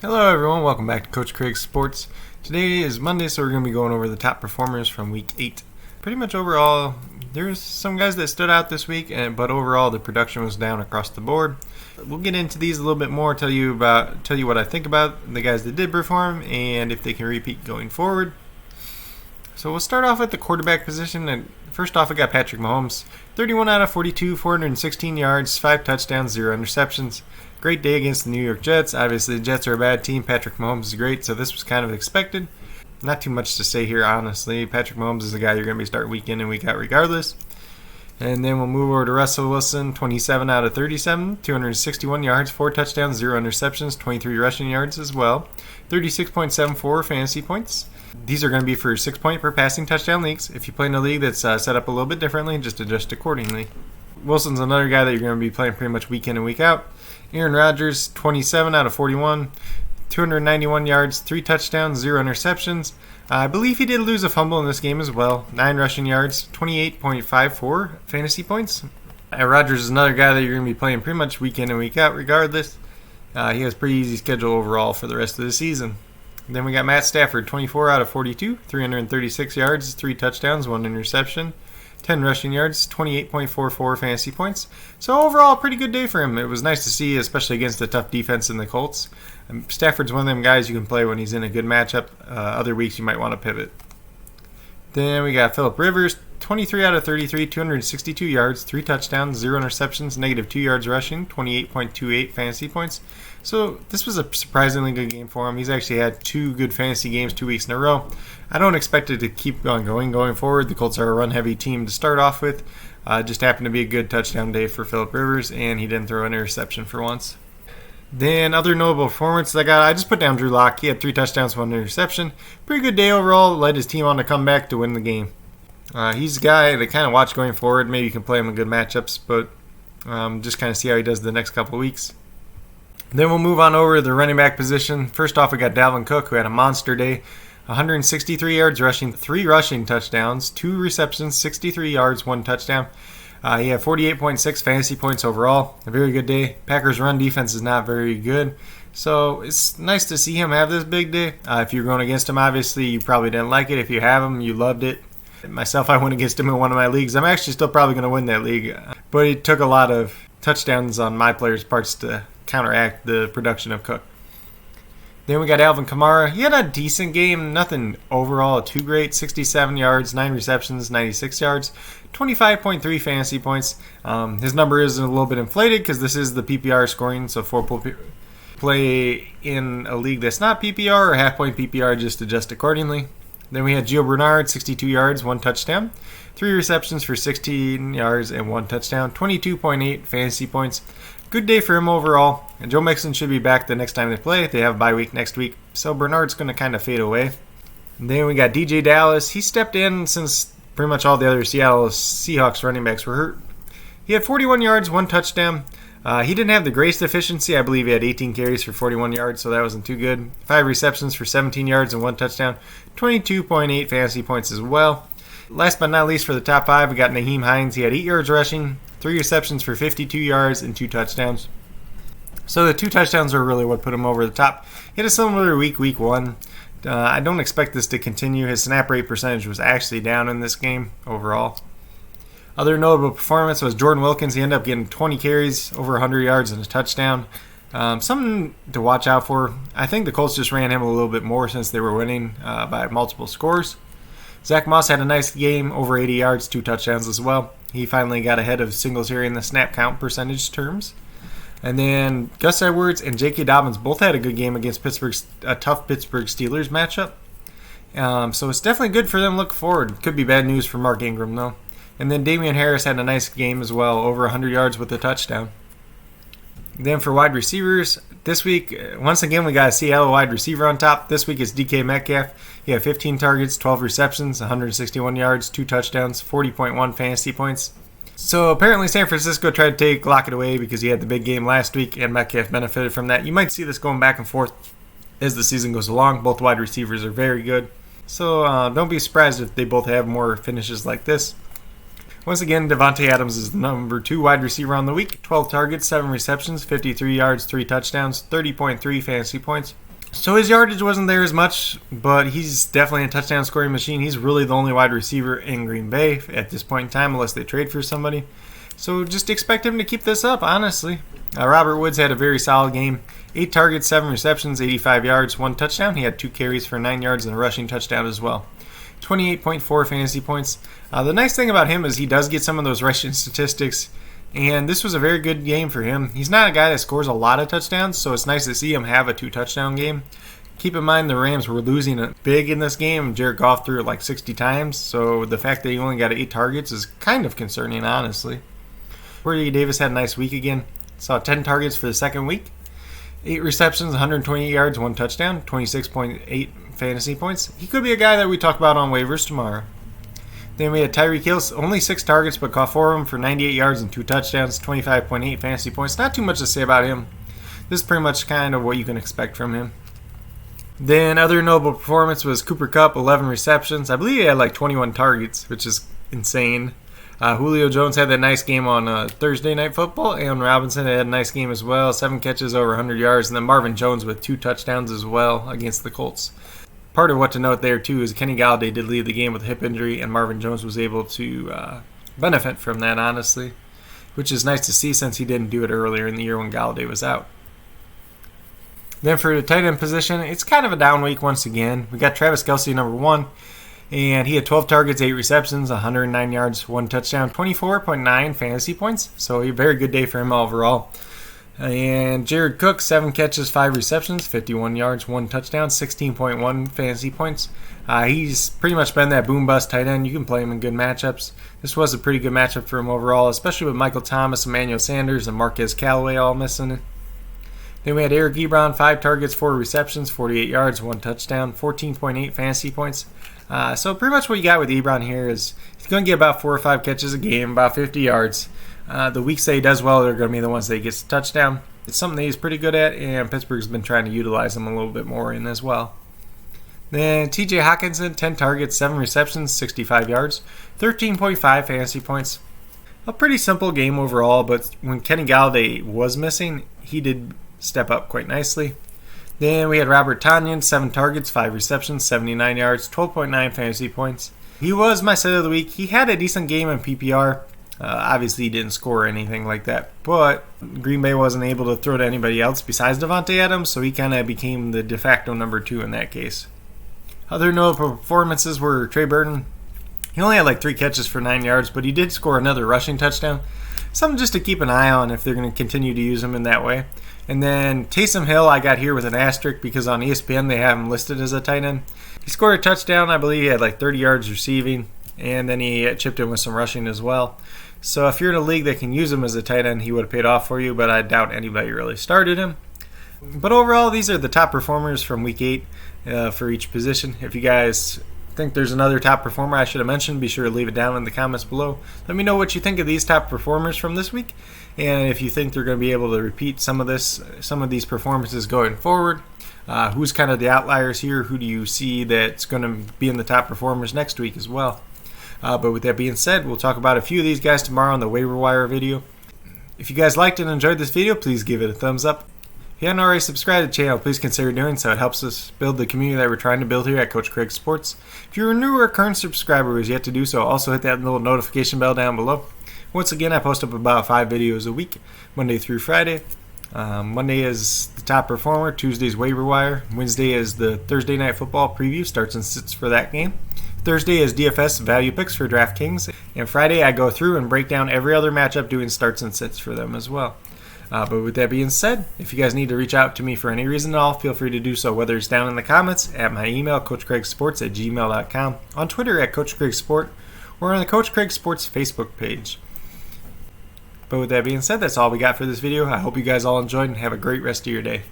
Hello everyone, welcome back to Coach Craig Sports. Today is Monday, so we're going to be going over the top performers from Week 8. Pretty much overall, there's some guys that stood out this week, but overall the production was down across the board. We'll get into these a little bit more, tell you what I think about the guys that did perform, and if they can repeat going forward. So we'll start off with the quarterback position, and first off, I got Patrick Mahomes. 31 out of 42, 416 yards, 5 touchdowns, 0 interceptions. Great day against the New York Jets. Obviously, the Jets are a bad team. Patrick Mahomes is great, so this was kind of expected. Not too much to say here, honestly. Patrick Mahomes is a guy you're going to be starting week in and week out regardless. And then we'll move over to Russell Wilson, 27 out of 37, 261 yards, 4 touchdowns, 0 interceptions, 23 rushing yards as well, 36.74 fantasy points. These are going to be for 6-point per passing touchdown leagues. If you play in a league that's set up a little bit differently, just adjust accordingly. Wilson's another guy that you're going to be playing pretty much week in and week out. Aaron Rodgers, 27 out of 41, 291 yards, 3 touchdowns, 0 interceptions. I believe he did lose a fumble in this game as well. 9 rushing yards, 28.54 fantasy points. Rodgers is another guy that you're going to be playing pretty much week in and week out regardless. He has a pretty easy schedule overall for the rest of the season. Then we got Matt Stafford, 24 out of 42, 336 yards, 3 touchdowns, 1 interception. 10 rushing yards, 28.44 fantasy points. So overall, pretty good day for him. It was nice to see, especially against the tough defense in the Colts. Stafford's one of them guys you can play when he's in a good matchup. Other weeks you might want to pivot. Then we got Phillip Rivers, 23 out of 33, 262 yards, 3 touchdowns, 0 interceptions, negative 2 yards rushing, 28.28 fantasy points. So this was a surprisingly good game for him. He's actually had 2 good fantasy games 2 weeks in a row. I don't expect it to keep on going forward. The Colts are a run-heavy team to start off with. Just happened to be a good touchdown day for Phillip Rivers, and he didn't throw an interception for once. Then other notable performances I just put down Drew Lock. He had 3 touchdowns, 1 interception. Pretty good day overall. Led his team on to come back to win the game. He's a guy to kind of watch going forward. Maybe you can play him in good matchups, but just kind of see how he does the next couple of weeks. Then we'll move on over to the running back position. First off, we got Dalvin Cook, who had a monster day. 163 yards rushing, 3 rushing touchdowns, 2 receptions, 63 yards, 1 touchdown. He had 48.6 fantasy points overall. A very good day. Packers' run defense is not very good, so it's nice to see him have this big day. If you're going against him, obviously, you probably didn't like it. If you have him, you loved it. Myself, I went against him in one of my leagues. I'm actually still probably going to win that league, but it took a lot of touchdowns on my players' parts to counteract the production of Cook. Then we got Alvin Kamara. He had a decent game, nothing overall too great. 67 yards, 9 receptions, 96 yards, 25.3 fantasy points. His number is a little bit inflated because this is the PPR scoring, so for play in a league that's not PPR or half-point PPR, just adjust accordingly. Then we had Gio Bernard, 62 yards, 1 touchdown, 3 receptions for 16 yards and 1 touchdown, 22.8 fantasy points. Good day for him overall. And Joe Mixon should be back the next time they play. They have a bye week next week, so Bernard's going to kind of fade away. And then we got DJ Dallas. He stepped in since pretty much all the other Seattle Seahawks running backs were hurt. He had 41 yards, 1 touchdown. He didn't have the greatest efficiency. I believe he had 18 carries for 41 yards, so that wasn't too good. 5 receptions for 17 yards and 1 touchdown. 22.8 fantasy points as well. Last but not least, for the top 5, we got Nyheim Hines. He had 8 yards rushing, 3 receptions for 52 yards, and 2 touchdowns. So the 2 touchdowns are really what put him over the top. He had a similar week 1. I don't expect this to continue. His snap rate percentage was actually down in this game overall. Other notable performance was Jordan Wilkins. He ended up getting 20 carries, over 100 yards, and a touchdown. Something to watch out for. I think the Colts just ran him a little bit more since they were winning by multiple scores. Zach Moss had a nice game, over 80 yards, 2 touchdowns as well. He finally got ahead of Singletary in the snap count percentage terms. And then Gus Edwards and J.K. Dobbins both had a good game against a tough Pittsburgh Steelers matchup. So it's definitely good for them to look forward. Could be bad news for Mark Ingram, though. And then Damian Harris had a nice game as well, over 100 yards with a touchdown. Then for wide receivers, this week, once again, we got a Seattle wide receiver on top. This week is DK Metcalf. He had 15 targets, 12 receptions, 161 yards, 2 touchdowns, 40.1 fantasy points. So apparently San Francisco tried to take Lockett away because he had the big game last week, and Metcalf benefited from that. You might see this going back and forth as the season goes along. Both wide receivers are very good. So don't be surprised if they both have more finishes like this. Once again, Davante Adams is the number 2 wide receiver on the week. 12 targets, 7 receptions, 53 yards, 3 touchdowns, 30.3 fantasy points. So his yardage wasn't there as much, but he's definitely a touchdown scoring machine. He's really the only wide receiver in Green Bay at this point in time, unless they trade for somebody. So just expect him to keep this up, honestly. Robert Woods had a very solid game. 8 targets, 7 receptions, 85 yards, 1 touchdown. He had 2 carries for 9 yards and a rushing touchdown as well. 28.4 fantasy points. The nice thing about him is he does get some of those rushing statistics, and this was a very good game for him. He's not a guy that scores a lot of touchdowns, so it's nice to see him have a 2-touchdown game. Keep in mind the Rams were losing it big in this game. Jared Goff threw it like 60 times, so the fact that he only got 8 targets is kind of concerning, honestly. Corey Davis had a nice week again. Saw 10 targets for the second week. 8 receptions, 128 yards, 1 touchdown, 26.8 fantasy points. He could be a guy that we talk about on waivers tomorrow. Then we had Tyreek Hill, only 6 targets, but caught 4 of them for 98 yards and 2 touchdowns, 25.8 fantasy points. Not too much to say about him. This is pretty much kind of what you can expect from him. Then other notable performance was Cooper Kupp, 11 receptions. I believe he had like 21 targets, which is insane. Julio Jones had that nice game on Thursday Night Football. Allen Robinson had a nice game as well. 7 catches over 100 yards. And then Marvin Jones with 2 touchdowns as well against the Colts. Part of what to note there, too, is Kenny Galladay did leave the game with a hip injury, and Marvin Jones was able to benefit from that, honestly, which is nice to see since he didn't do it earlier in the year when Galladay was out. Then for the tight end position, it's kind of a down week once again. We got Travis Kelce, number 1, and he had 12 targets, 8 receptions, 109 yards, 1 touchdown, 24.9 fantasy points, so a very good day for him overall. And Jared Cook, 7 catches, 5 receptions, 51 yards, 1 touchdown, 16.1 fantasy points. He's pretty much been that boom-bust tight end. You can play him in good matchups. This was a pretty good matchup for him overall, especially with Michael Thomas, Emmanuel Sanders, and Marquez Callaway all missing it. Then we had Eric Ebron, 5 targets, 4 receptions, 48 yards, 1 touchdown, 14.8 fantasy points. So pretty much what you got with Ebron here is he's going to get about 4 or 5 catches a game, about 50 yards. The weeks that he does well, they're going to be the ones that he gets a touchdown. It's something that he's pretty good at, and Pittsburgh's been trying to utilize him a little bit more in as well. Then TJ Hawkinson, 10 targets, 7 receptions, 65 yards, 13.5 fantasy points. A pretty simple game overall, but when Kenny Galladay was missing, he did step up quite nicely. Then we had Robert Tonyan, 7 targets, 5 receptions, 79 yards, 12.9 fantasy points. He was my set of the week. He had a decent game in PPR. Obviously, he didn't score or anything like that, but Green Bay wasn't able to throw to anybody else besides Davante Adams, so he kind of became the de facto number 2 in that case. Other notable performances were Trey Burton. He only had like 3 catches for 9 yards, but he did score another rushing touchdown. Something just to keep an eye on if they're going to continue to use him in that way. And then Taysom Hill, I got here with an asterisk because on ESPN they have him listed as a tight end. He scored a touchdown. I believe he had like 30 yards receiving, and then he chipped in with some rushing as well. So if you're in a league that can use him as a tight end, he would have paid off for you, but I doubt anybody really started him. But overall, these are the top performers from Week 8 for each position. If you guys think there's another top performer I should have mentioned, be sure to leave it down in the comments below. Let me know what you think of these top performers from this week, and if you think they're going to be able to repeat some of these performances going forward. Who's kind of the outliers here? Who do you see that's going to be in the top performers next week as well? But with that being said, we'll talk about a few of these guys tomorrow in the waiver wire video. If you guys liked and enjoyed this video, please give it a thumbs up. If you haven't already subscribed to the channel, please consider doing so. It helps us build the community that we're trying to build here at Coach Craig Sports. If you're a new or current subscriber who has yet to do so, also hit that little notification bell down below. Once again, I post up about 5 videos a week, Monday through Friday. Monday is the top performer, Tuesday's waiver wire, Wednesday is the Thursday Night Football preview, starts and sits for that game. Thursday is DFS value picks for DraftKings, and Friday I go through and break down every other matchup doing starts and sits for them as well. But with that being said, if you guys need to reach out to me for any reason at all, feel free to do so, whether it's down in the comments, at my email, CoachCraigSports@gmail.com, on Twitter at CoachCraigSport, or on the Coach Craig Sports Facebook page. But with that being said, that's all we got for this video. I hope you guys all enjoyed and have a great rest of your day.